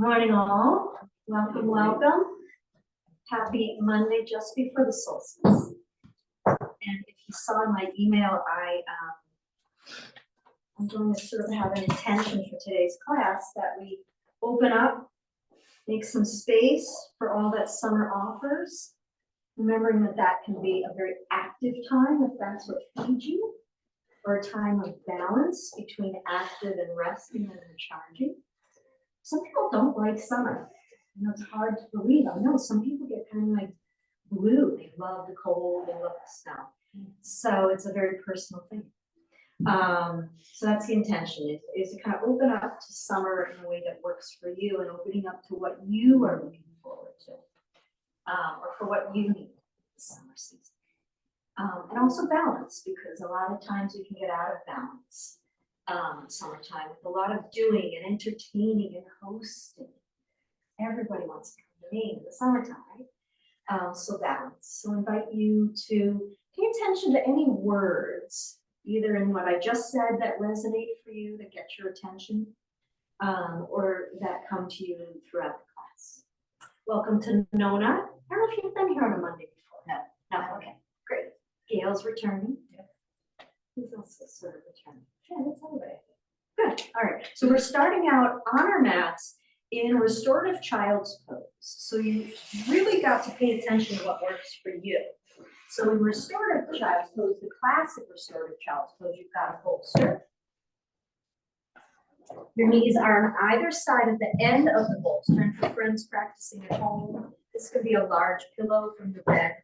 Morning all, welcome, welcome. Happy Monday just before the solstice. And if you saw in my email, I'm going to sort of have an intention for today's class that we open up, make some space for all that summer offers. Remembering that that can be a very active time if that's what feeds you, or a time of balance between active and resting and recharging. Some people don't like summer. You know, it's hard to believe. I know some people get kind of like blue. They love the cold, they love the snow. So it's a very personal thing. So that's the intention, is to kind of open up to summer in a way that works for you and opening up to what you are looking forward to, or for what you need this summer season. And also balance, because a lot of times we can get out of balance. Summertime with a lot of doing and entertaining and hosting. Everybody wants to come to me in the summertime, right? So balance. So invite you to pay attention to any words, either in what I just said that resonate for you, that get your attention, or that come to you throughout the class. Welcome to Nona. I don't know if you've been here on a Monday before. No, okay, great. Gail's returning. Who's also sort of returning? Yeah, that's everybody. Good. All right. So we're starting out on our mats in restorative child's pose. So you really got to pay attention to what works for you. So in restorative child's pose, the classic restorative child's pose, you've got a bolster. Your knees are on either side of the end of the bolster. And for friends practicing at home, this could be a large pillow from the bed.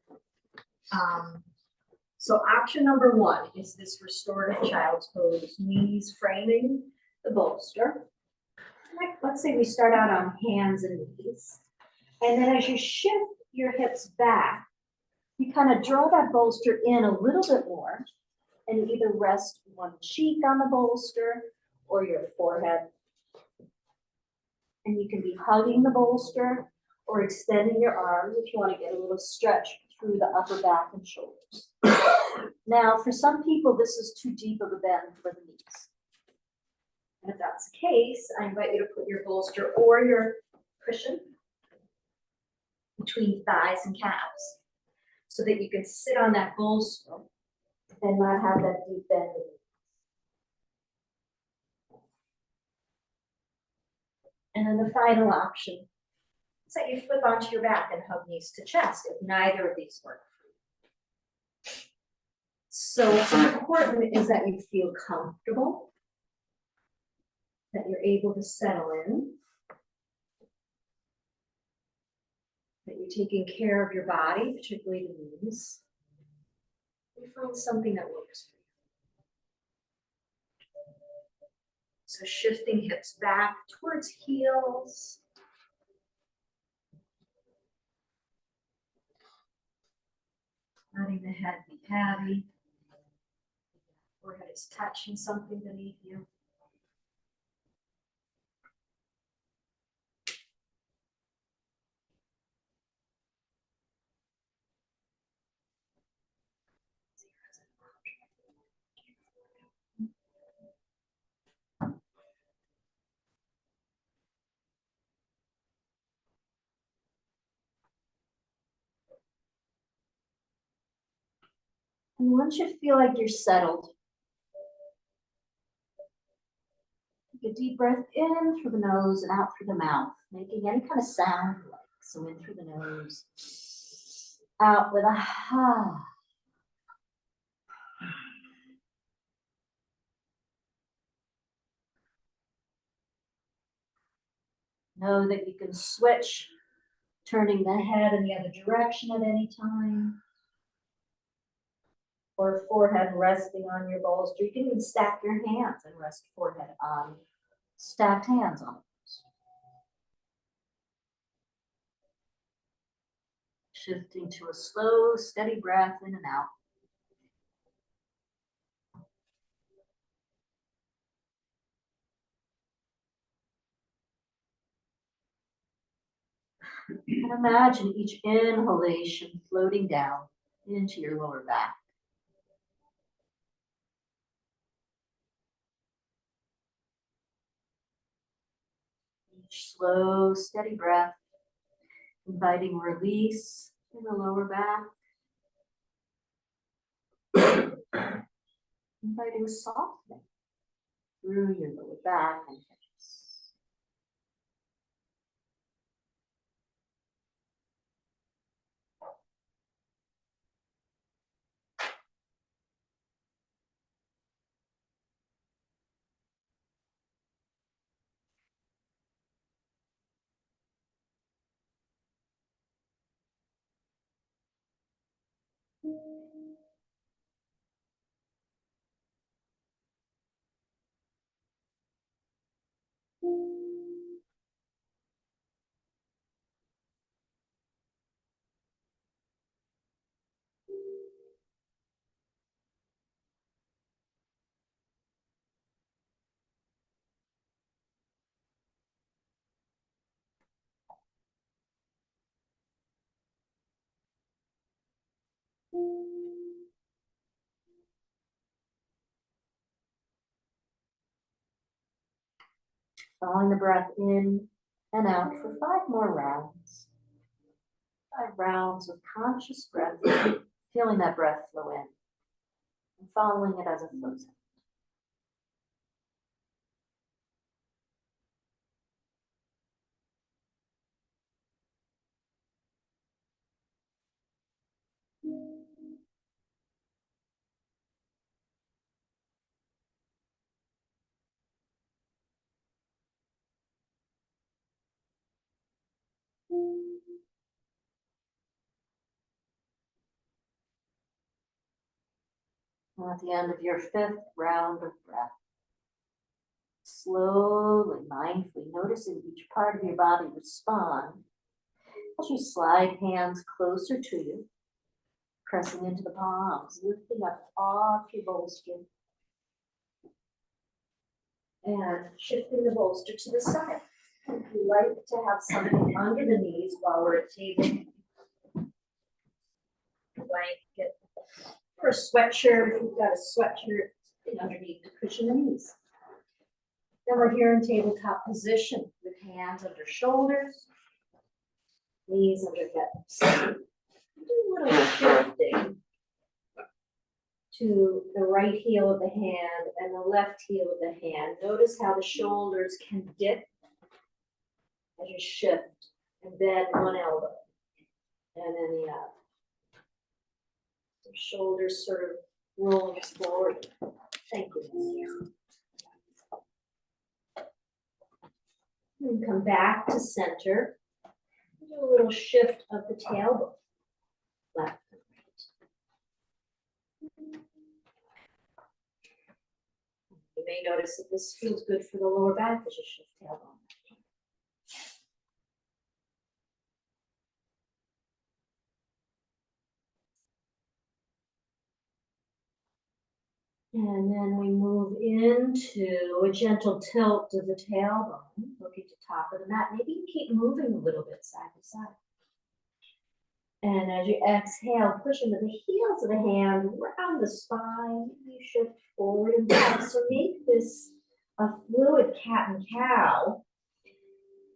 So option number one is this restorative child's pose, knees framing the bolster. Let's say we start out on hands and knees. And then as you shift your hips back, you kind of draw that bolster in a little bit more and either rest one cheek on the bolster or your forehead. And you can be hugging the bolster or extending your arms if you want to get a little stretch through the upper back and shoulders. Now, for some people, this is too deep of a bend for the knees. And if that's the case, I invite you to put your bolster or your cushion between thighs and calves so that you can sit on that bolster and not have that deep bend. And then the final option is that you flip onto your back and hug knees to chest if neither of these work. So what's important is that you feel comfortable, that you're able to settle in, that you're taking care of your body, particularly the knees. You find something that works for you. So shifting hips back towards heels. Letting the head be heavy. Forehead is touching something beneath you. And once you feel like you're settled, take a deep breath in through the nose and out through the mouth, making any kind of sound you like. So in through the nose, out with a ha. Know that you can switch, turning the head in the other direction at any time. Or forehead resting on your bolster. You can even stack your hands and rest forehead on stacked hands on it. Shifting to a slow, steady breath in and out. And imagine each inhalation floating down into your lower back. Each slow, steady breath, inviting release in the lower back, inviting softening through your lower back and hips. Drawing the breath in and out for 5 more rounds. 5 rounds of conscious breath, feeling that breath flow in and following it as it flows out. And at the end of your 5th round of breath, slowly, mindfully noticing each part of your body respond as you slide hands closer to you, pressing into the palms, lifting up off your bolster, and shifting the bolster to the side. If you like to have something under the knees while we're at table, blanket or a sweatshirt, if you've got a sweatshirt underneath to cushion the knees. Then we're here in tabletop position with hands under shoulders, knees under hips. Do a little shifting to the right heel of the hand and the left heel of the hand. Notice how the shoulders can dip as you shift and bend one elbow and then the other. So shoulders sort of rolling forward. Thank you. And come back to center. Do a little shift of the tailbone, left and right. You may notice that this feels good for the lower back as you shift tailbone. And then we move into a gentle tilt of the tailbone, looking to top of the mat. Maybe you keep moving a little bit side to side. And as you exhale, push into the heels of the hand, round the spine, you shift forward and back. So make this a fluid cat and cow,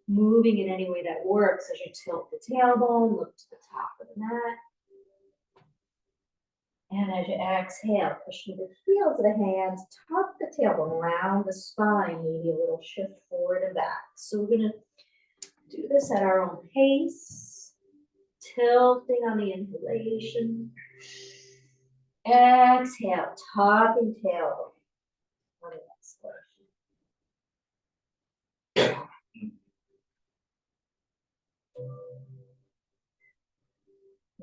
moving in any way that works as you tilt the tailbone, look to the top of the mat. And as you exhale, push into the heels of the hands, tuck the tailbone around the spine, maybe a little shift forward and back. So we're gonna do this at our own pace, tilting on the inhalation. Exhale, tucking tailbone on the exhalation.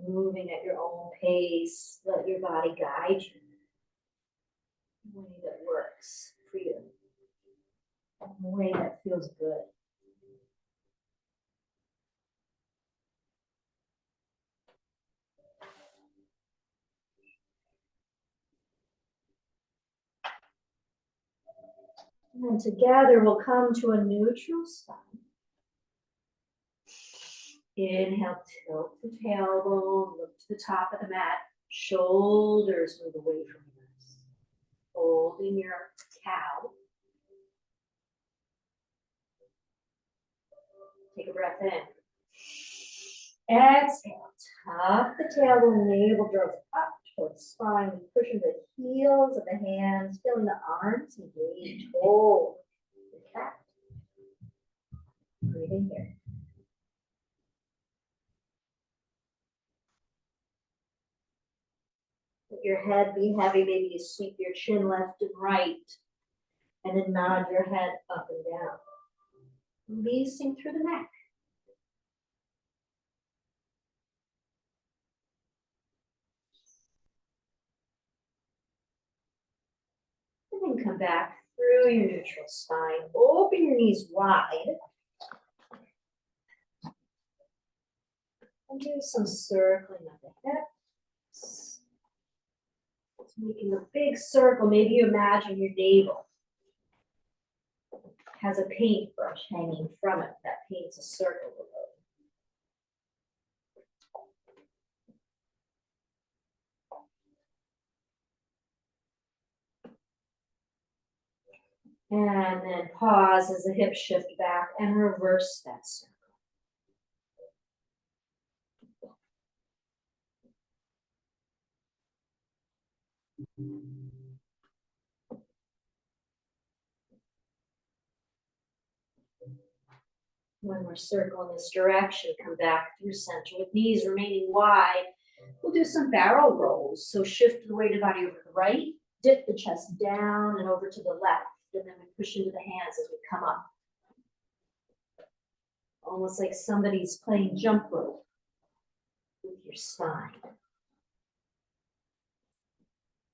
Moving at your own pace, let your body guide you in a way that works for you, in a way that feels good. And then together we'll come to a neutral spine. Inhale, tilt the tailbone, look to the top of the mat, shoulders move away from your knees. Holding your cow. Take a breath in. Exhale, tuck the tailbone, navel draws up towards the spine. We push into the heels of the hands, feeling the arms engage. Hold. Cat. Breathe in here. Let your head be heavy. Maybe you sweep your chin left and right, and then nod your head up and down. Releasing through the neck. And then come back through your neutral spine. Open your knees wide. And do some circling of the hips. Just making a big circle. Maybe you imagine your navel has a paintbrush hanging from it that paints a circle below. And then pause as the hips shift back and reverse that circle. One more circle in this direction, come back through center with knees remaining wide. We'll do some barrel rolls. So shift the weight of the body over to the right, dip the chest down and over to the left, and then we push into the hands as we come up. Almost like somebody's playing jump rope with your spine.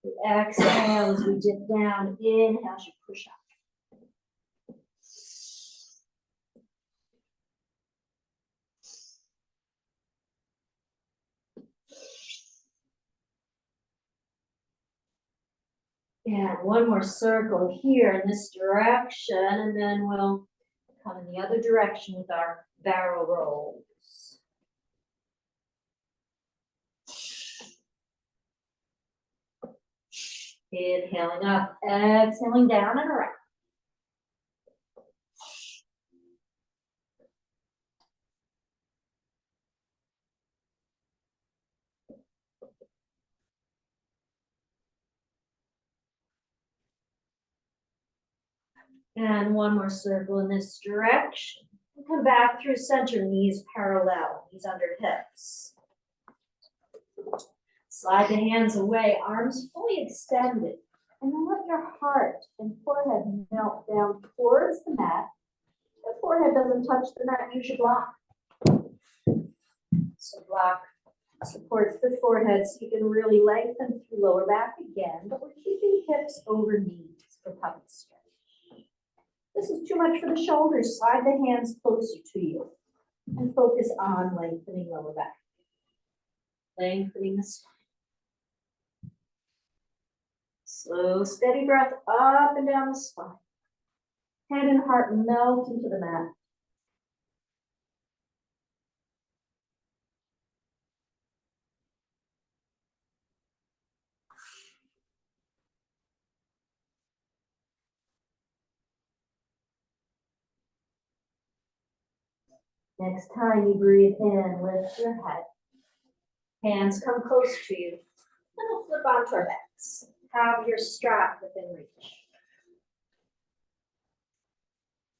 We exhale as we dip down, inhale as you push up. And one more circle here in this direction, and then we'll come in the other direction with our barrel rolls. Inhaling up, exhaling down and around. And one more circle in this direction. And come back through center, knees parallel, knees under hips. Slide the hands away, arms fully extended. And then let your heart and forehead melt down towards the mat. The forehead doesn't touch the mat, use your block. So block supports the forehead so you can really lengthen through lower back again, but we're keeping hips over knees for puppet stretch. This is too much for the shoulders. Slide the hands closer to you and focus on lengthening lower back. Lengthening the spine. Slow, steady breath up and down the spine. Head and heart melt into the mat. Next time you breathe in, lift your head. Hands come close to you. And we'll flip onto our backs. Have your strap within reach.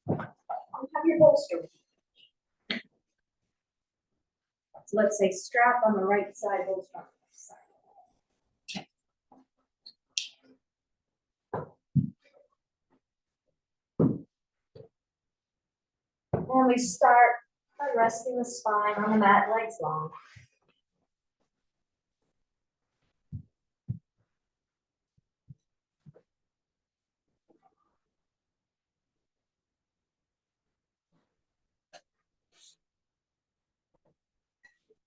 Have your bolster with you. So let's say strap on the right side, bolster on the left side. And we start by resting the spine on the mat, legs long.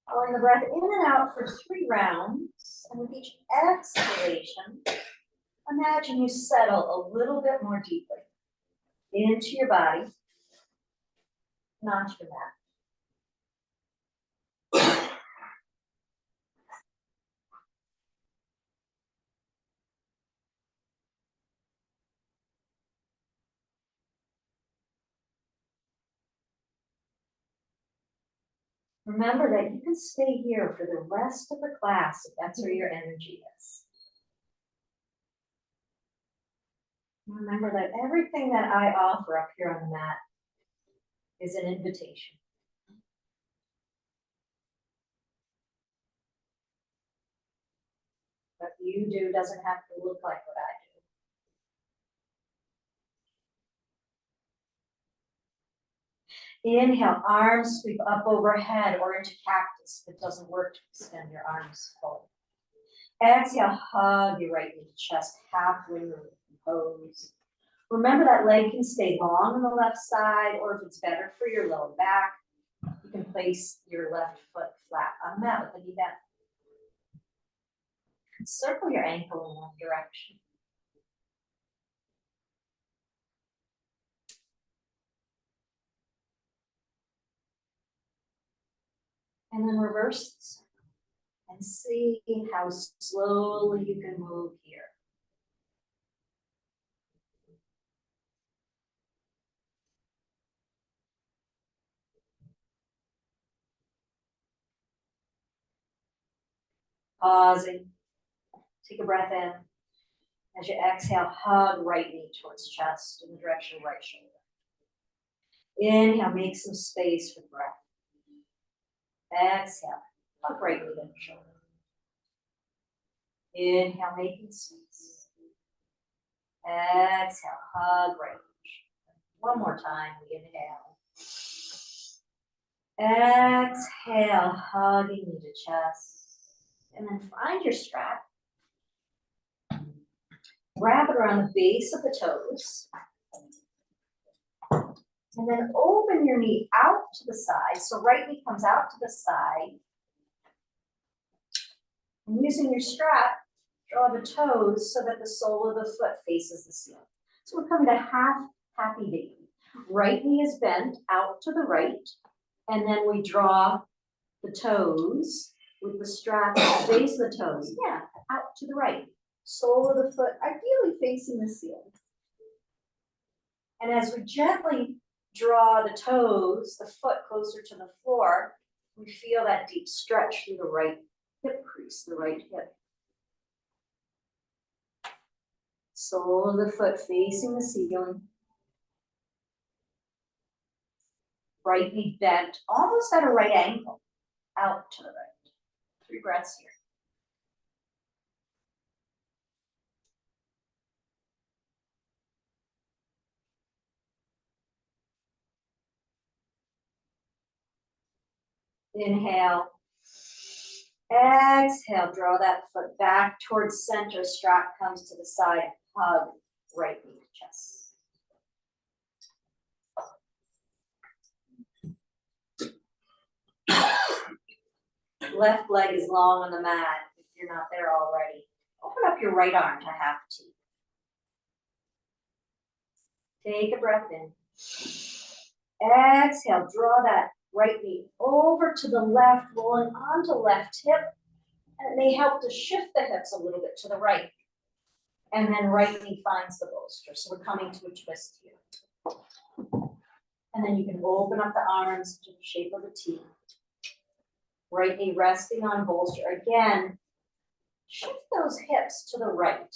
Following the breath in and out for 3 rounds. And with each exhalation, imagine you settle a little bit more deeply into your body and onto your mat. Remember that you can stay here for the rest of the class if that's where your energy is. Remember that everything that I offer up here on the mat is an invitation. What you do doesn't have to look like what I do. Inhale, arms sweep up overhead or into cactus. If it doesn't work to extend your arms forward. Exhale, hug your right knee to chest, halfway move, pose. Remember that leg can stay long on the left side, or if it's better for your lower back, you can place your left foot flat on the mat with the knee bent. Circle your ankle in one direction. And then reverse this. And see how slowly you can move here. Pausing. Take a breath in. As you exhale, hug right knee towards chest in the direction of right shoulder. Inhale, make some space for breath. Exhale, hug right knee to shoulder. Inhale, making space. Exhale, hug right knee. One more time, inhale. Exhale, hugging knee to chest. And then find your strap. Wrap it around the base of the toes. And then open your knee out to the side. So right knee comes out to the side. And using your strap, draw the toes so that the sole of the foot faces the ceiling. So we're coming to half happy baby. Right knee is bent out to the right. And then we draw the toes with the strap at the base of the toes. Yeah, out to the right. Sole of the foot ideally facing the ceiling. And as we gently draw the toes, the foot closer to the floor, we feel that deep stretch through the right hip crease, the right hip. Sole of the foot facing the ceiling. Right knee bent, almost at a right angle, out to the right. 3 breaths here. Inhale. Exhale, draw that foot back towards center, strap comes to the side, hug right knee to chest. Left leg is long on the mat if you're not there already. Open up your right arm to half T. Take a breath in. Exhale, draw that right knee over to the left, rolling onto left hip. And it may help to shift the hips a little bit to the right. And then right knee finds the bolster. So we're coming to a twist here. And then you can open up the arms to the shape of a T. Right knee resting on bolster. Again, shift those hips to the right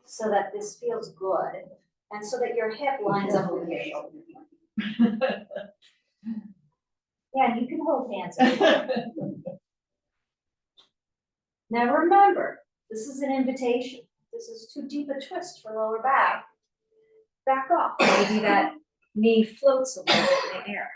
so that this feels good and so that your hip lines up with your shoulder. Yeah, you can hold hands. Now remember, this is an invitation. This is too deep a twist for lower back. Back off. Maybe that knee floats a little bit in the air.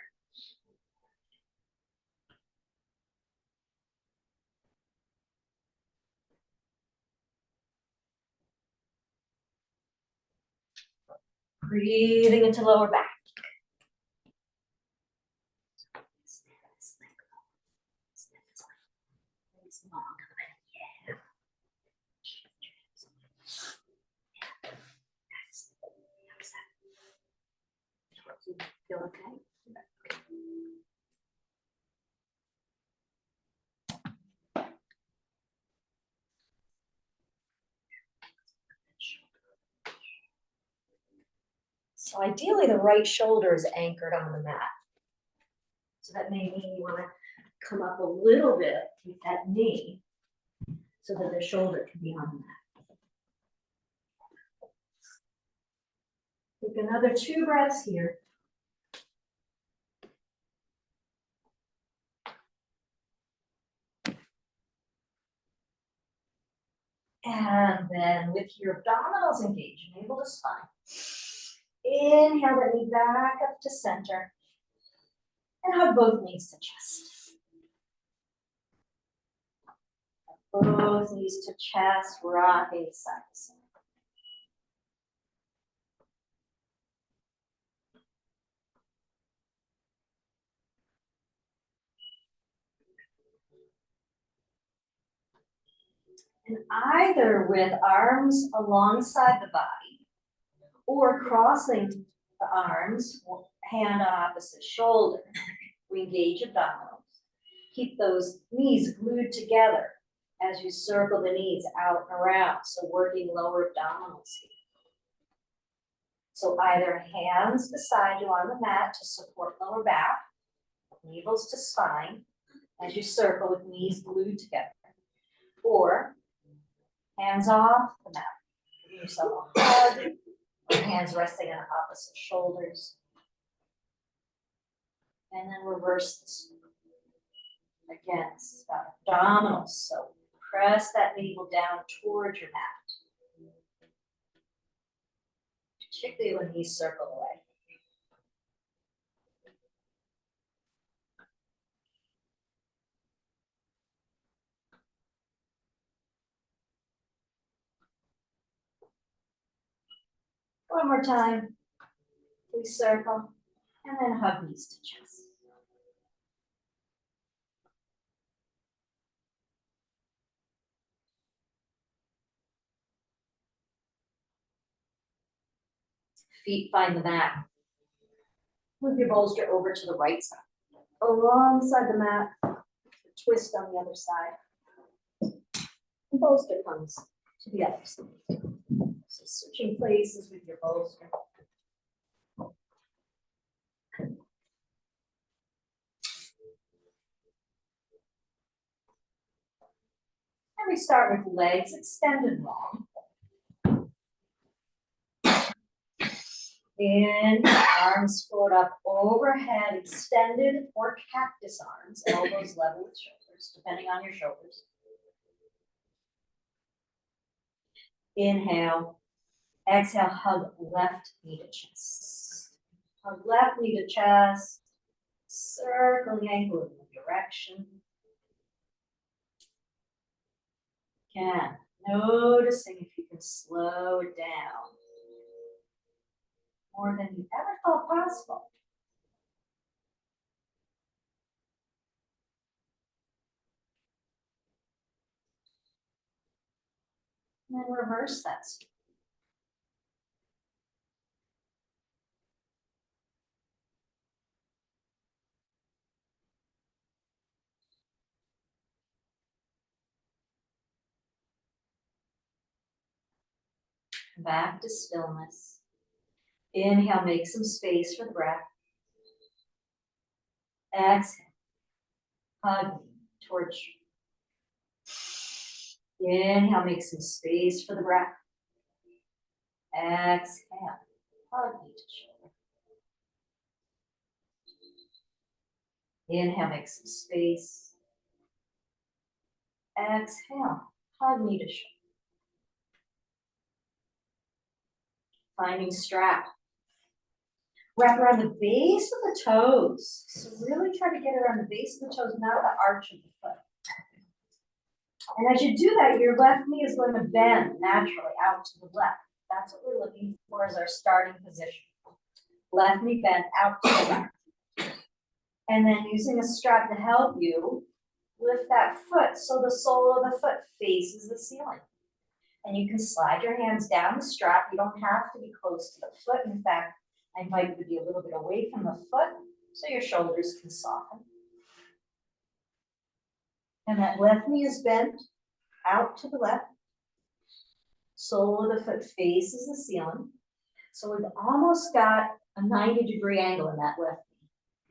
Breathing into lower back. Feel okay? So ideally the right shoulder is anchored on the mat. So that may mean you want to come up a little bit with that knee so that the shoulder can be on the mat. Take another 2 breaths here. And then with your abdominals engaged, navel to spine. Inhale that knee back up to center. And hug both knees to chest. Both knees to chest, rocking side to side. And either with arms alongside the body or crossing the arms, hand on opposite shoulder, we engage abdominals. Keep those knees glued together as you circle the knees out and around, so working lower abdominals here. So either hands beside you on the mat to support lower back, navels to spine, as you circle with knees glued together, or hands off the mat, giving yourself a hug, or hands resting on opposite shoulders. And then reverse this. Again, this is about abdominals, so press that navel down towards your mat, particularly when knees circle away. One more time. We circle, and then hug knees to chest. Feet find the mat. Move your bolster over to the right side. Alongside the mat, twist on the other side. The bolster comes to the other side. So switching places with your bolster. And we start with legs extended long. And arms float up overhead, extended, or cactus arms, elbows level with shoulders, depending on your shoulders. Inhale. Exhale, hug left knee to chest. Hug left knee to chest. Circle the ankle in the direction. Again, noticing if you can slow it down more than you ever thought possible. And then reverse that. Back to stillness. Inhale, make some space for the breath. Exhale, hug towards you. Inhale, make some space for the breath. Exhale, hug knee to shoulder. Inhale, make some space. Exhale, hug knee to shoulder. Finding strap. Wrap around the base of the toes. So really try to get around the base of the toes, not the arch of the foot. And as you do that, your left knee is going to bend naturally out to the left. That's what we're looking for as our starting position. Left knee bent out to the left. And then using a strap to help you, lift that foot so the sole of the foot faces the ceiling. And you can slide your hands down the strap. You don't have to be close to the foot. In fact, I invite you to be a little bit away from the foot so your shoulders can soften. And that left knee is bent out to the left. Sole of the foot faces the ceiling. So we've almost got a 90-degree angle in that left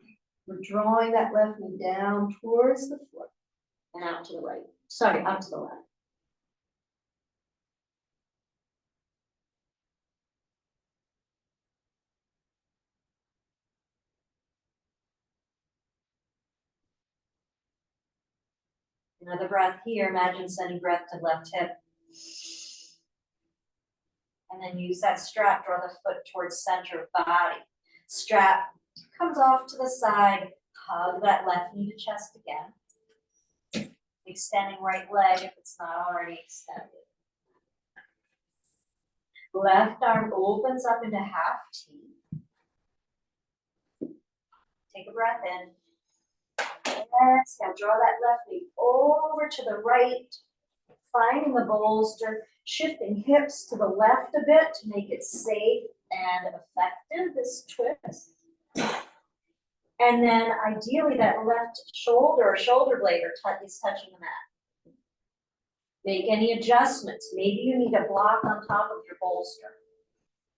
knee. We're drawing that left knee down towards the floor and out to the right. Sorry, out to the left. Another breath here. Imagine sending breath to left hip. And then use that strap, draw the foot towards center of body. Strap comes off to the side, hug that left knee to chest again. Extending right leg if it's not already extended. Left arm opens up into half T. Take a breath in. Exhale, draw that left knee over to the right, finding the bolster, shifting hips to the left a bit to make it safe and effective, this twist. And then ideally that left shoulder or shoulder blade is touching the mat. Make any adjustments. Maybe you need a block on top of your bolster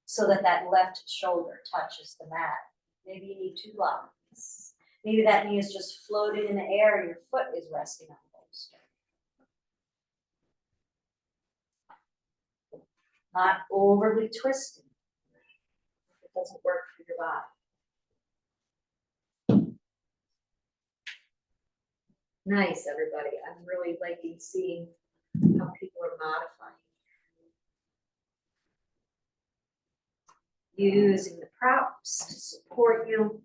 so that that left shoulder touches the mat. Maybe you need 2 blocks. Maybe that knee is just floating in the air and your foot is resting on the bolster. Not overly twisted. It doesn't work for your body. Nice, everybody. I'm really liking seeing how people are modifying. Using the props to support you.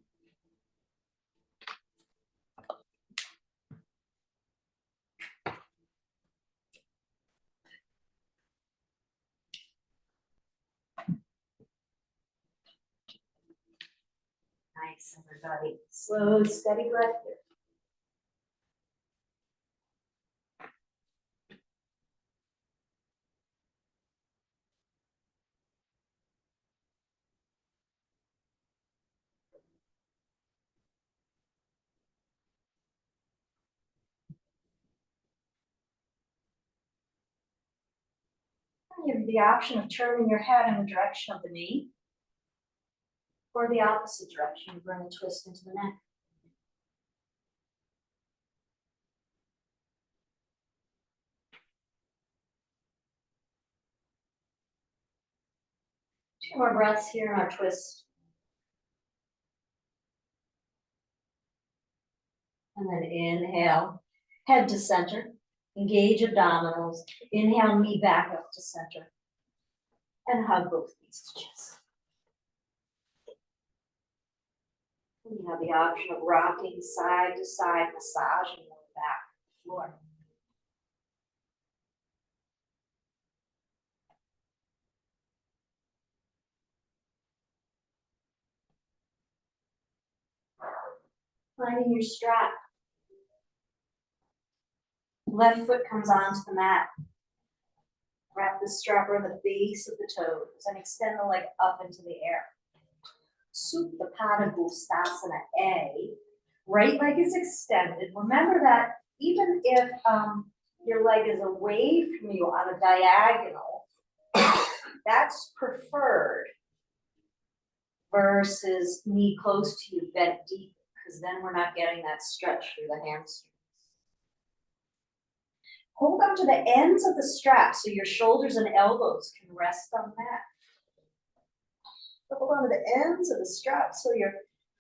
Nice, everybody. Slow, steady breath here. You have the option of turning your head in the direction of the knee or the opposite direction. You bring a twist into the neck. Two more breaths here in our twist. And then inhale, head to center. Engage abdominals. Inhale, knee back up to center. And hug both knees to chest. And you have the option of rocking side to side, massaging the back floor. Finding your strap. Left foot comes onto the mat. Wrap the strap around the base of the toes and extend the leg up into the air. Supta Pada Bhustasana A. Right leg is extended. Remember that even if your leg is away from you on a diagonal, that's preferred versus knee close to you, bent deep, because then we're not getting that stretch through the hamstrings. Hold on to the ends of the strap so your shoulders and elbows can rest on that. Hold on to the ends of the strap so your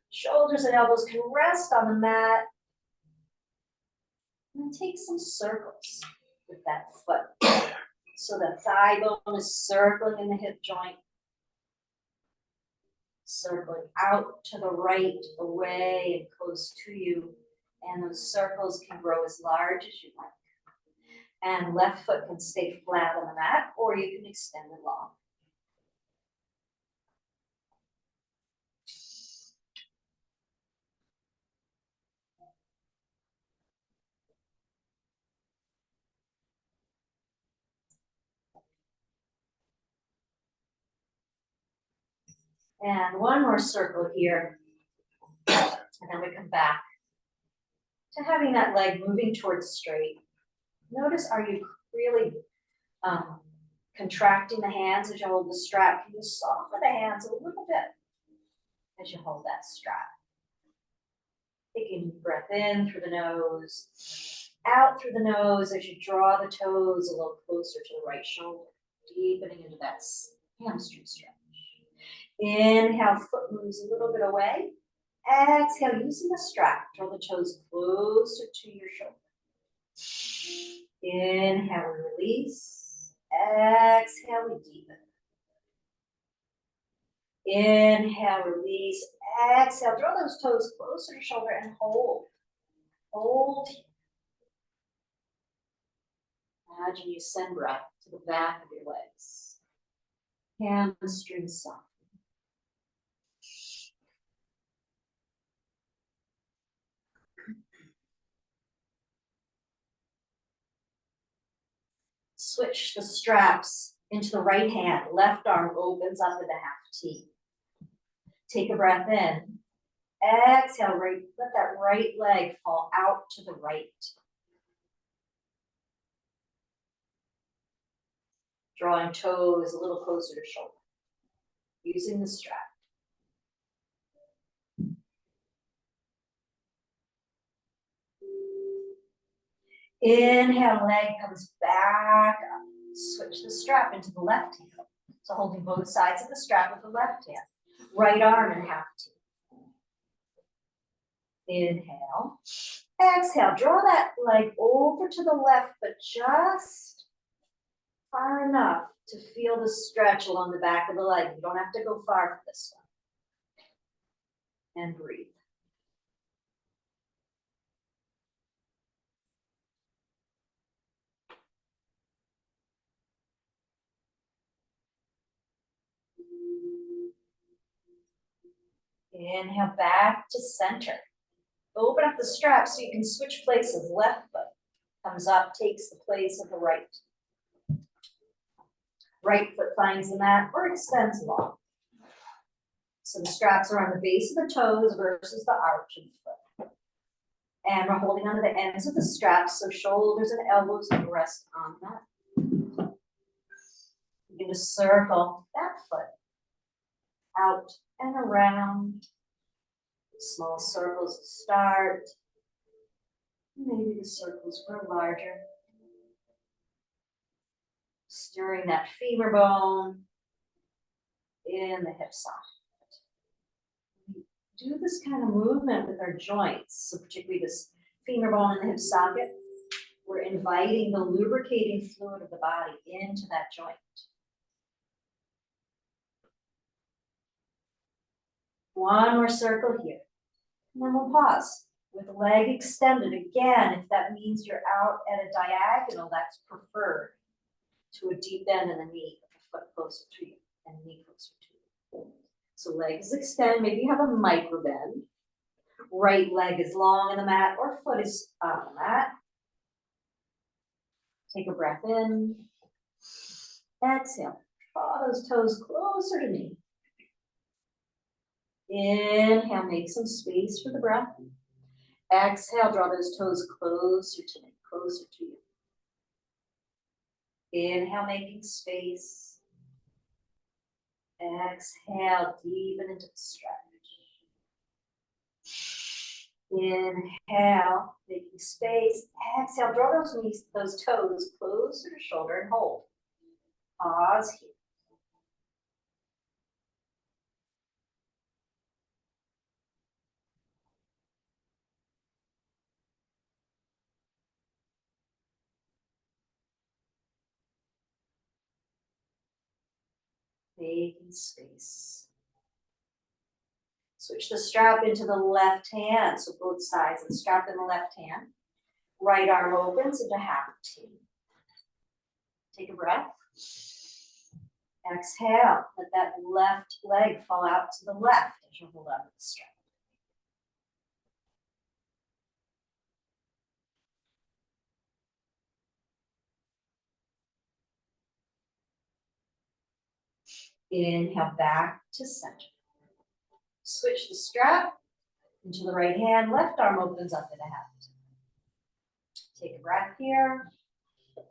shoulders and elbows can rest on the mat. And then take some circles with that foot. So the thigh bone is circling in the hip joint. Circling out to the right, away and close to you. And those circles can grow as large as you like. And left foot can stay flat on the mat, or you can extend it long. And one more circle here. And then we come back to having that leg moving towards straight. Notice, are you really contracting the hands as you hold the strap? Can you soften the hands a little bit as you hold that strap? Taking a deep breath in through the nose, out through the nose as you draw the toes a little closer to the right shoulder, deepening into that hamstring stretch. Inhale, foot moves a little bit away. Exhale, using the strap, draw the toes closer to your shoulder. Inhale, release. Exhale, we deepen. Inhale, release. Exhale, draw those toes closer to shoulder and hold. Hold. Imagine you send breath to the back of your legs. Hamstrings soft. Switch the straps into the right hand. Left arm opens up into half T. Take a breath in. Exhale, right, let that right leg fall out to the right. Drawing toes a little closer to shoulder. Using the strap. Inhale, leg comes back up. Switch the strap into the left hand. So holding both sides of the strap with the left hand. Right arm in half T. Inhale. Exhale, draw that leg over to the left, but just far enough to feel the stretch along the back of the leg. You don't have to go far for this one. And breathe. Inhale, back to center. Open up the strap so you can switch places. Left foot comes up, takes the place of the right. Right foot finds the mat or extends long. So the straps are on the base of the toes versus the arch of the foot. And we're holding onto the ends of the straps so shoulders and elbows can rest on that. You can just circle that foot out and around. Small circles to start. Maybe the circles grow larger. Stirring that femur bone in the hip socket. We do this kind of movement with our joints, so particularly this femur bone in the hip socket. We're inviting the lubricating fluid of the body into that joint. One more circle here. And then we'll pause with the leg extended. Again, if that means you're out at a diagonal, that's preferred to a deep bend in the knee, with the foot closer to you and the knee closer to you. So legs extend, maybe you have a micro bend. Right leg is long in the mat or foot is on the mat. Take a breath in. Exhale. Draw those toes closer to knee. Inhale, make some space for the breath. Exhale, draw those toes closer to me, closer to you. Inhale, making space. Exhale, deepen into the stretch. Inhale, making space. Exhale, draw those knees, those toes closer to shoulder and hold. Pause here. Making space. Switch the strap into the left hand, so both sides of the strap in the left hand. Right arm opens into half T. Take a breath. Exhale, let that left leg fall out to the left as you hold on to the strap. Inhale, back to center. Switch the strap into the right hand, left arm opens up into half. Take a breath here.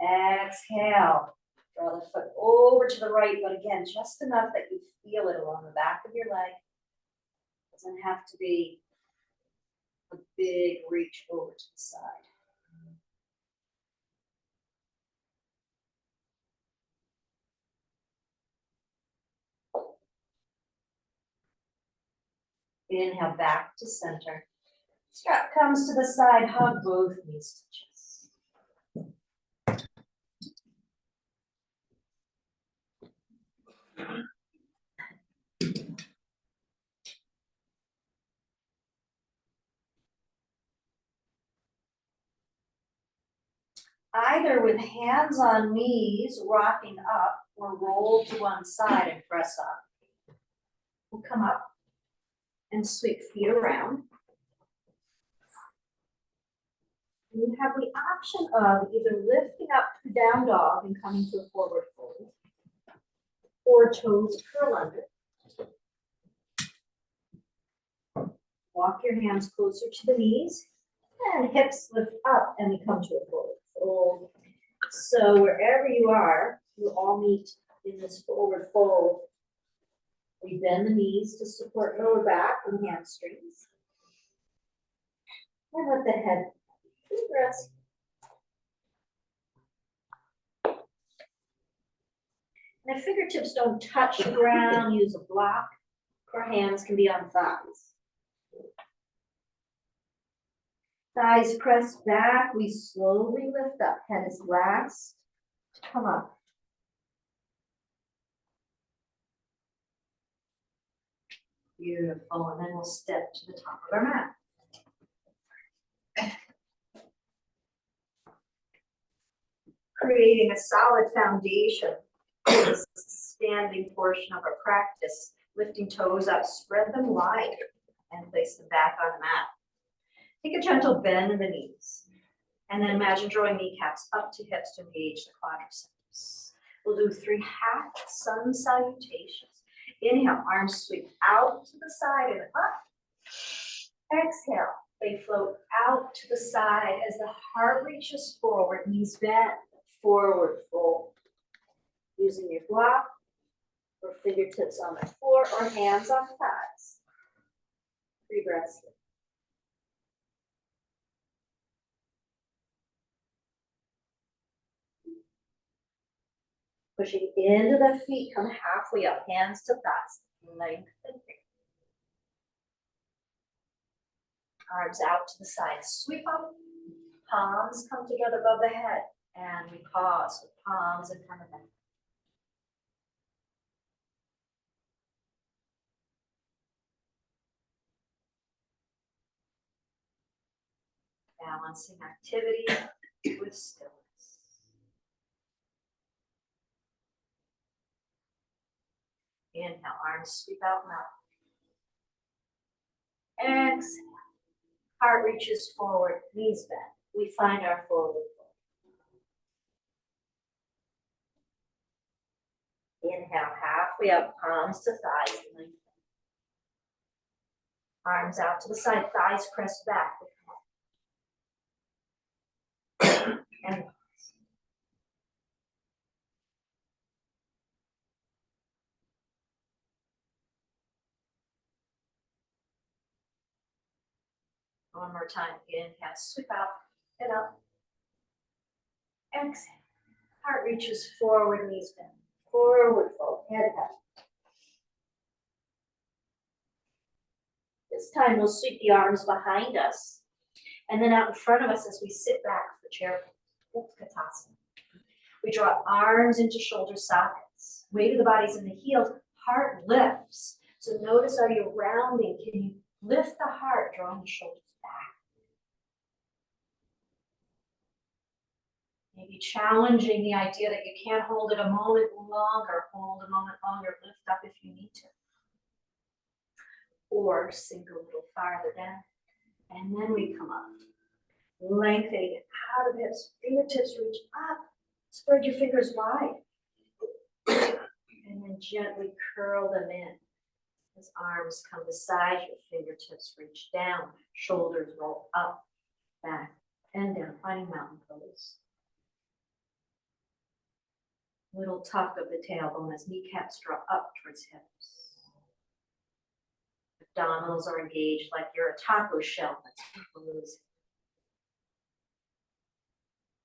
Exhale. Draw the foot over to the right, but again, just enough that you feel it along the back of your leg. Doesn't have to be A big reach over to the side. Inhale back to center. Strap comes to the side, hug both knees to chest. Either with hands on knees, rocking up, or roll to one side and press up. We'll come up and sweep feet around. And you have the option of either lifting up to down dog and coming to a forward fold, or toes curl under. Walk your hands closer to the knees, and hips lift up, and we come to a forward fold. So wherever you are, you all meet in this forward fold. We bend the knees to support lower back and hamstrings. And let the head rest. And if fingertips don't touch the ground, use a block, or hands can be on thighs. Thighs pressed back, we slowly lift up. Head is last to come up. Beautiful, and then we'll step to the top of our mat. Creating a solid foundation for the standing portion of our practice. Lifting toes up, spread them wide, and place them back on the mat. Take a gentle bend in the knees, and then imagine drawing kneecaps up to hips to engage the quadriceps. We'll do 3 half sun salutations. Inhale, arms sweep out to the side and up. Exhale, they float out to the side as the heart reaches forward, knees bent, forward fold. Using your block or fingertips on the floor or hands on thighs. 3 breaths here. Pushing into the feet, come halfway up, hands to thighs, lengthen here. Arms out to the side, sweep up, palms come together above the head, and we pause with palms in front of them. Balancing activity with stillness. Inhale, arms sweep out and up. Exhale, heart reaches forward, knees bent. We find our forward fold. Inhale, halfway up, palms to thighs. Arms out to the side, thighs pressed back. And one more time. Inhale, sweep out and up. Exhale. Heart reaches forward, knees bent. Forward fold, head up. This time we'll sweep the arms behind us and then out in front of us as we sit back for chair pose. Utkatasana. We draw arms into shoulder sockets. Weight of the body's in the heels. Heart lifts. So notice, are you rounding? Can you lift the heart, drawing the shoulders back? Maybe challenging the idea that you can't hold it a moment longer. Hold a moment longer. Lift up if you need to. Or sink a little farther down. And then we come up. Lengthening it out of the hips. Fingertips reach up. Spread your fingers wide. And then gently curl them in. As arms come beside your fingertips, reach down. Shoulders roll up, back, and down. Finding mountain pose. Little tuck of the tailbone as kneecaps draw up towards hips. Abdominals are engaged like you're a taco shell that's closed.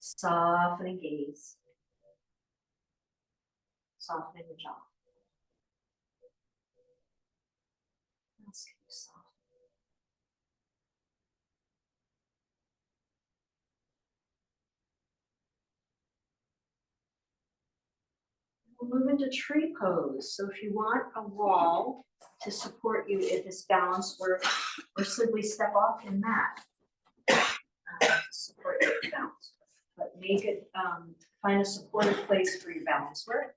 Softening gaze. Softening the jaw. Let's get you soft. We'll move into tree pose. So if you want a wall to support you in this balance work, or simply step off in mat to support your balance. But make it, find a supportive place for your balance work.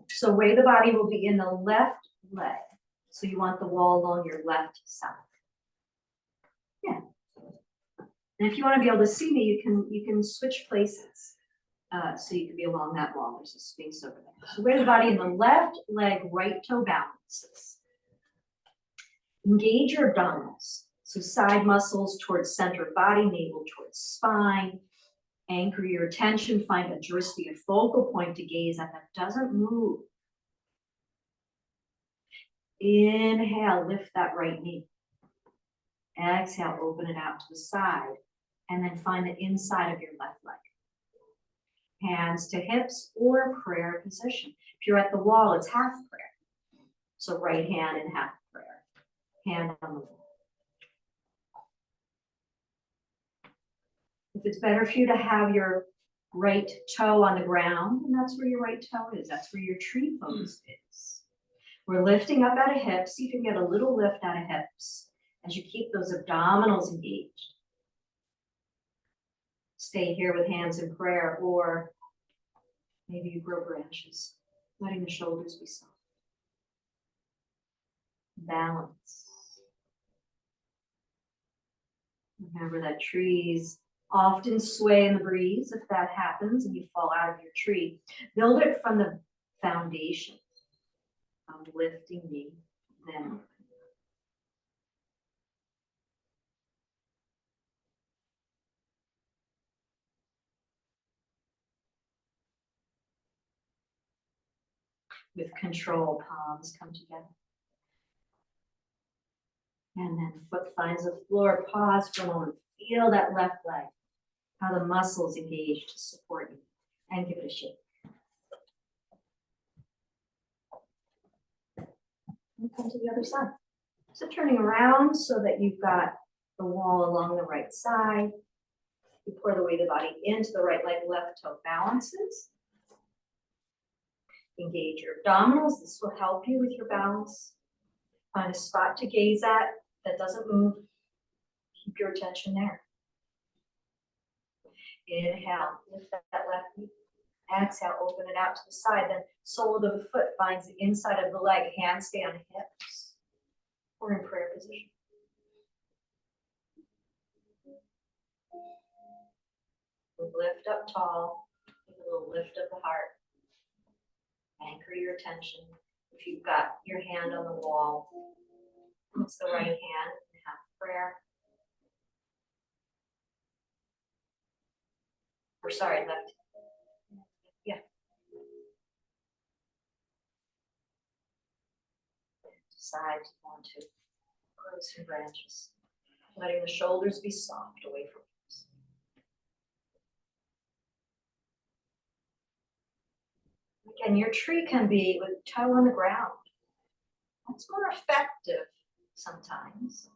So weight of the body will be in the left leg. So you want the wall along your left side. Yeah. And if you want to be able to see me, you can switch places. So you can be along that wall. There's a space over there. So weight of the body in the left leg, right toe balances. Engage your abdominals. So side muscles towards center of body, navel towards spine. Anchor your attention, find a drishti, a focal point to gaze at that doesn't move. Inhale, lift that right knee. Exhale, open it out to the side. And then find the inside of your left leg. Hands to hips or prayer position. If you're at the wall, it's half prayer. So right hand in half prayer. Hand on the wall. If it's better for you to have your right toe on the ground, and that's where your right toe is. That's where your tree pose is. We're lifting up out of hips. See if you can get a little lift out of hips as you keep those abdominals engaged. Stay here with hands in prayer, or maybe you grow branches, letting the shoulders be soft. Balance. Remember that trees often sway in the breeze. If that happens and you fall out of your tree, build it from the foundation of lifting knee, then with control, palms come together. And then foot finds the floor, pause for a moment, feel that left leg, how the muscles engage to support you, and give it a shake. And come to the other side. So turning around so that you've got the wall along the right side. You pour the weight of the body into the right leg, left toe balances. Engage your abdominals. This will help you with your balance. Find a spot to gaze at that doesn't move. Keep your attention there. Inhale, lift that left knee. Exhale, open it out to the side. Then sole of the foot finds the inside of the leg. Hands stay on hips. We're in prayer position. We'll lift up tall, with a little lift of the heart. Anchor your attention. If you've got your hand on the wall, it's the right hand in half prayer. Or sorry, left. Yeah. Decide to want to grow some branches. Letting the shoulders be soft away from hips. Again, your tree can be with toe on the ground. That's more effective sometimes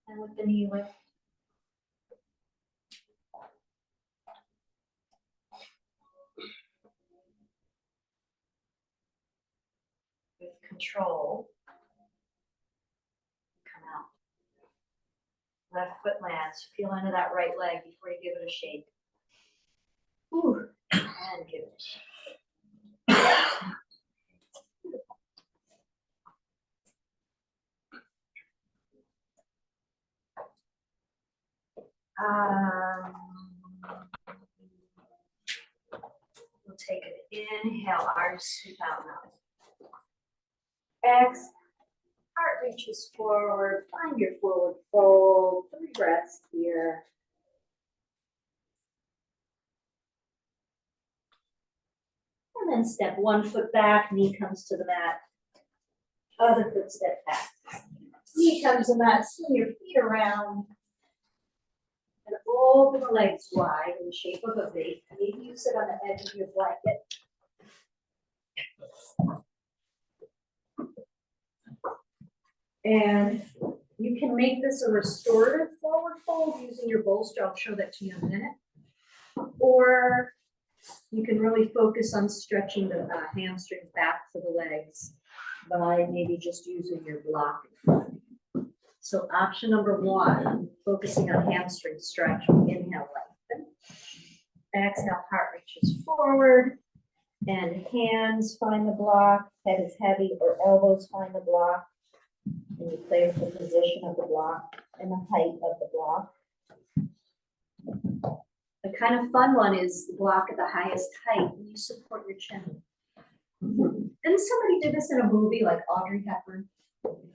than with the knee lift. With control, come out. Left foot lands. Feel into that right leg before you give it a shake. Ooh, and give it a shake. We'll take an inhale, arms sweep out now. Exhale, heart reaches forward, find your forward fold, 3 breaths here. And then step 1 foot back, knee comes to the mat. Other foot step back. Knee comes to the mat, swing your feet around. And open the legs wide in the shape of a V. Maybe you sit on the edge of your blanket. And you can make this a restorative forward fold using your bolster. I'll show that to you in a minute. Or you can really focus on stretching the hamstrings back for the legs by maybe just using your block. So option number 1, focusing on hamstring stretch. Inhale, lengthen. Exhale, heart reaches forward. And hands find the block. Head is heavy or elbows find the block. And you play with the position of the block and the height of the block. The kind of fun one is the block at the highest height and you support your chin. Didn't somebody do this in a movie like Audrey Hepburn?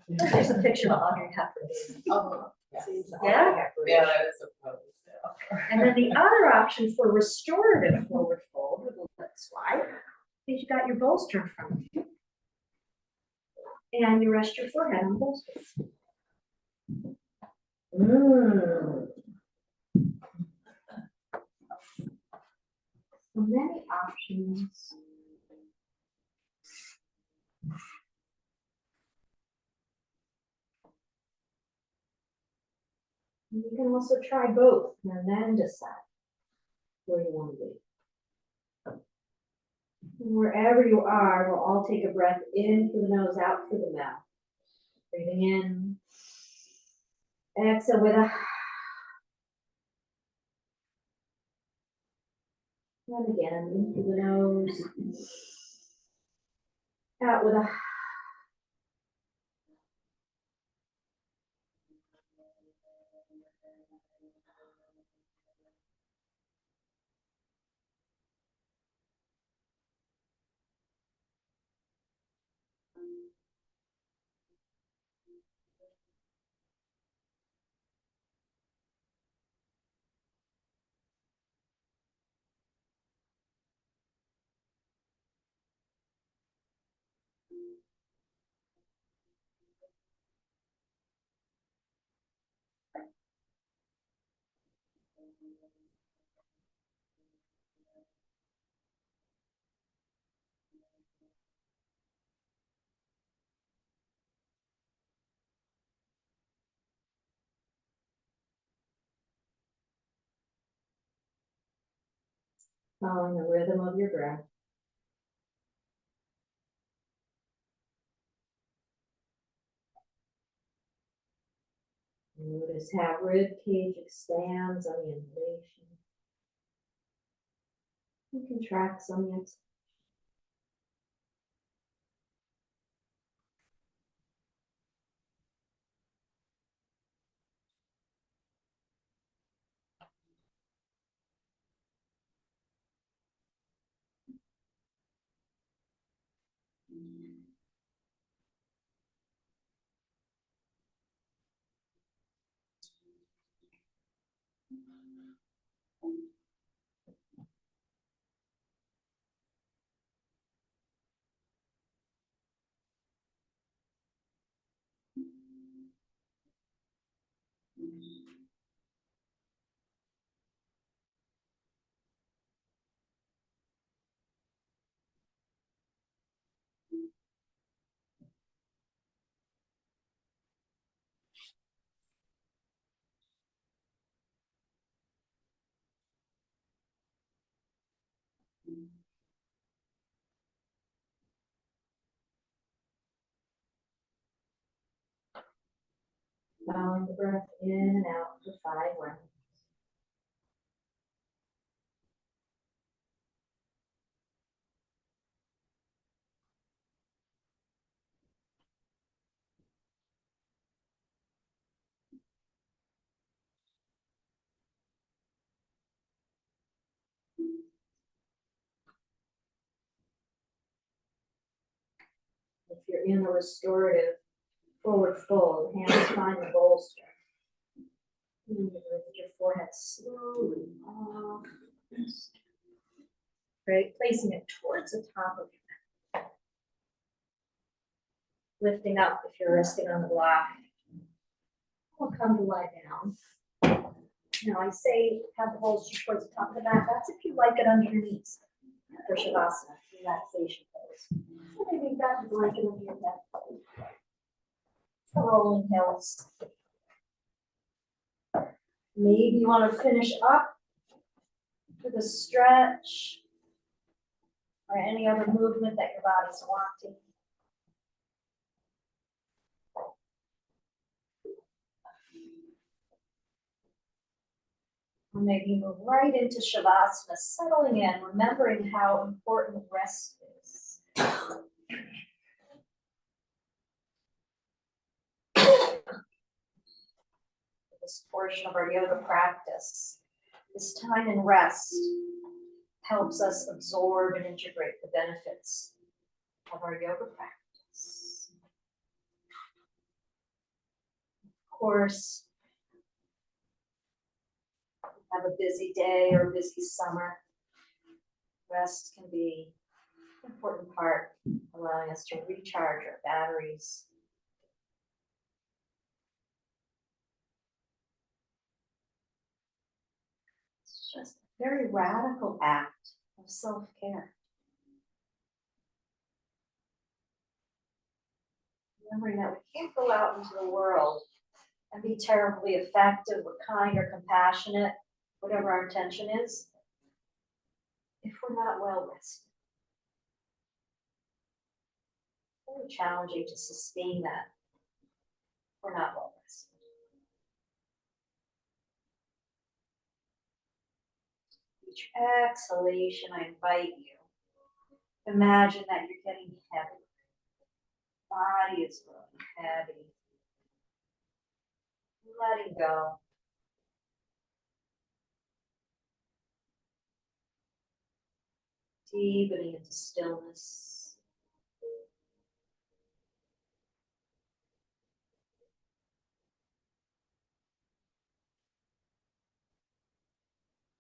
There's a picture of Audrey Hepburn. Oh, Yeah. yeah, that is a pose. Yeah. And then the other option for restorative forward fold with a leg slide is you got your bolster in front of you. And you rest your forehead on the bolster. So many options. You can also try both and then decide where you want to be. And wherever you are, we'll all take a breath in through the nose, out through the mouth. Breathing in. Exhale with a. And again, in through the nose. Out with a. Following the rhythm of your breath. Notice how rib cage expands on the inhalation. And contracts on the exhale. Following the breath in and out for 5 rounds. If you're in a restorative forward fold, hands find the bolster. And you lift your forehead slowly off. Great, placing it towards the top of your mat. Lifting up if you're resting on the block. We'll come to lie down. Now I say have the bolster towards the top of the mat. That's if you like it under your knees for Shavasana, relaxation pose. So maybe grab the blanket over your head. The rolling hills. Maybe you want to finish up with a stretch or any other movement that your body's wanting. Or maybe move right into Shavasana, settling in, remembering how important rest is. This portion of our yoga practice, this time in rest helps us absorb and integrate the benefits of our yoga practice. Of course, have a busy day or a busy summer. Rest can be an important part, allowing us to recharge our batteries. It's just a very radical act of self-care. Remembering that we can't go out into the world and be terribly effective or kind or compassionate, whatever our intention is, if we're not well rested. It's very challenging to sustain that if we're not well rested. Each exhalation, I invite you. Imagine that you're getting heavy. Body is growing heavy. Letting go. Deepening into stillness.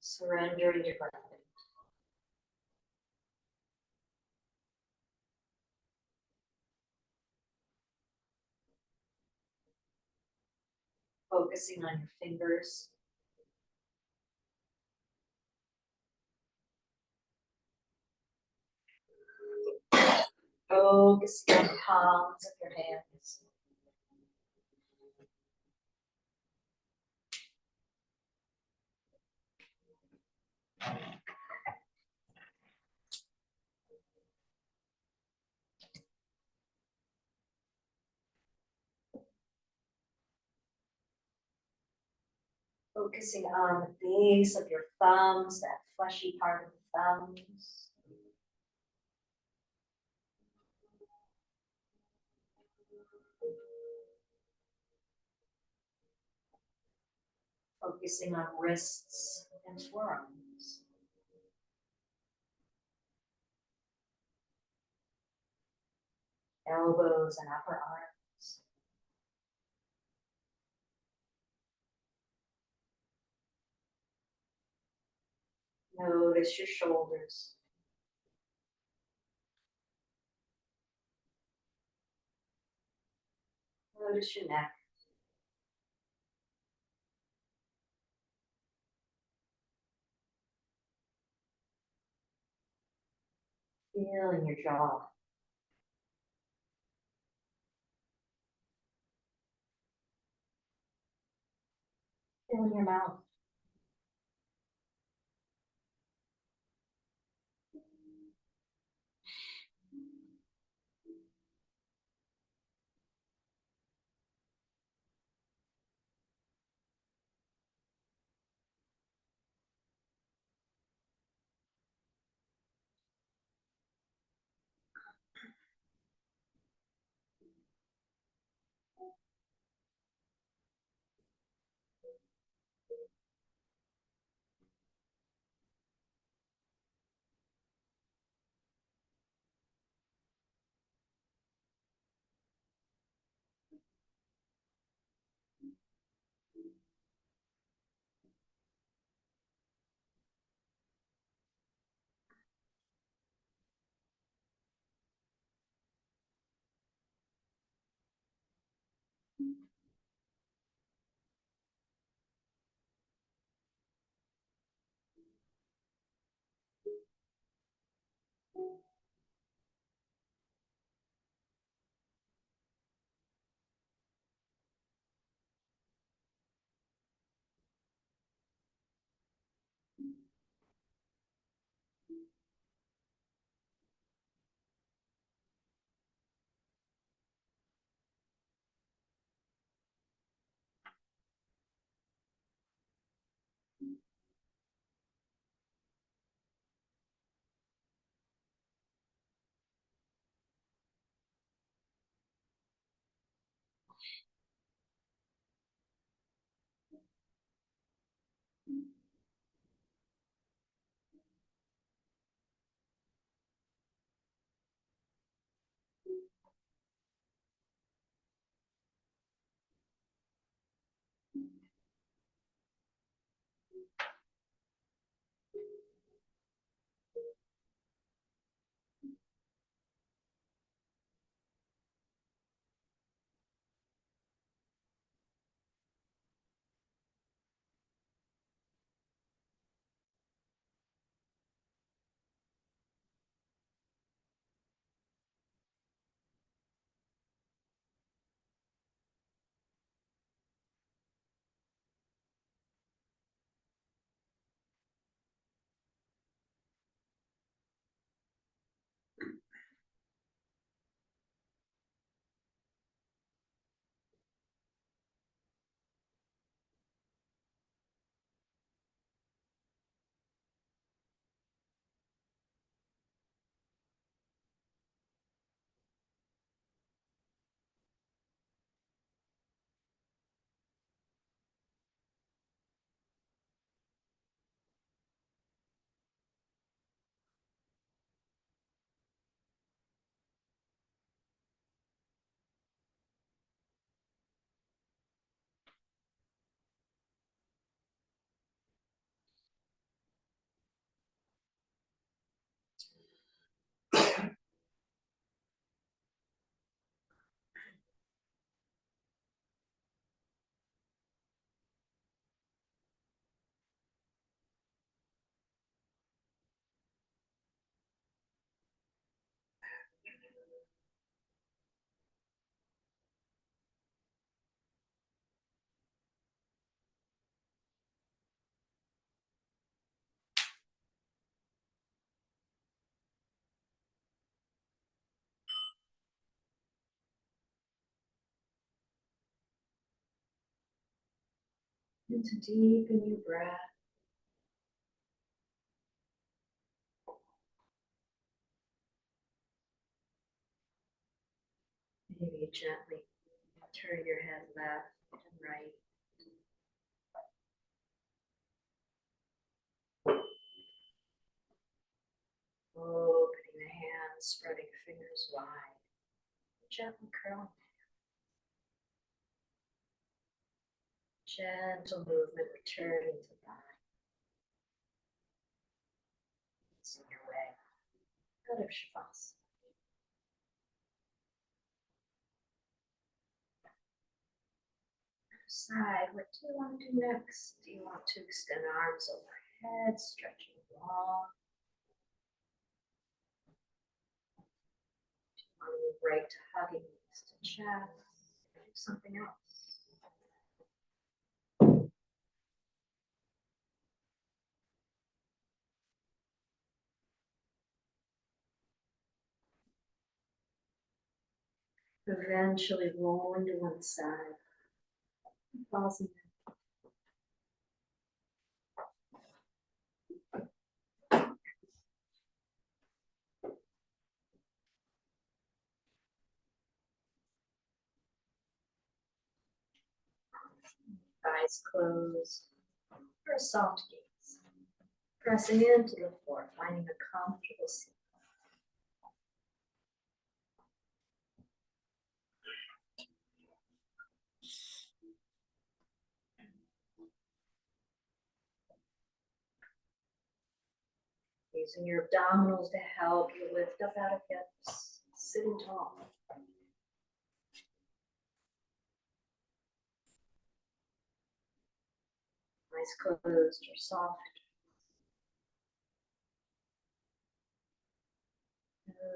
Surrendering your breath. Focusing on your fingers. Focusing on the palms of your hands. Focusing on the base of your thumbs, that fleshy part of the thumbs. Focusing on wrists and forearms. Elbows and upper arms. Notice your shoulders. Notice your neck. Feeling your jaw. Feeling your mouth. And to deepen your breath. Maybe gently turn your head left and right. Opening the hands, spreading fingers wide. Gently curling. Gentle movement returning to body. It's in your way. Out of Shavasana. Side, what do you want to do next? Do you want to extend arms overhead, stretching long? Do you want to move right to hugging knees to chest? Do something else. Eventually rolling to one side. Pausing. Eyes closed, or a soft gaze. Pressing into the floor, finding a comfortable seat. Using your abdominals to help you lift up out of hips, sitting tall. Eyes closed or soft.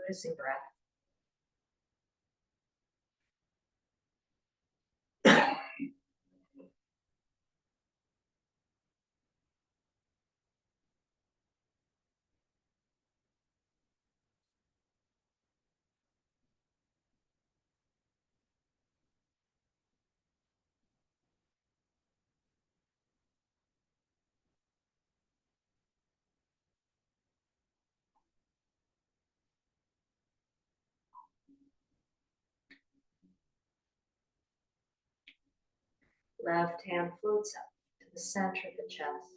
Noticing breath. Left hand floats up to the center of the chest.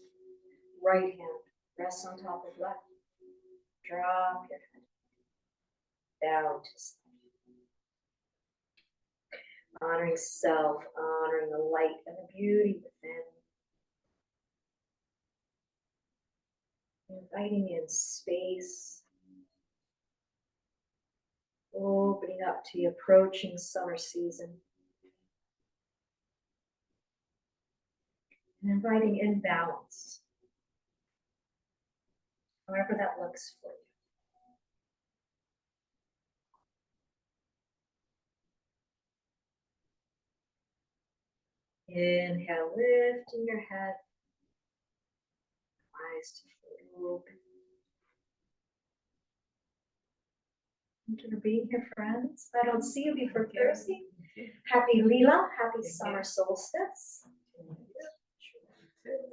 Right hand rests on top of left. Drop your head down to sleep. Honoring self, honoring the light and the beauty within. Inviting in space. Opening up to the approaching summer season. And inviting in balance. However that looks for you. Inhale, lifting your head. Eyes to fully open. Thank you for being here, friends. If I don't see you before Thursday, happy Leela, happy summer solstice.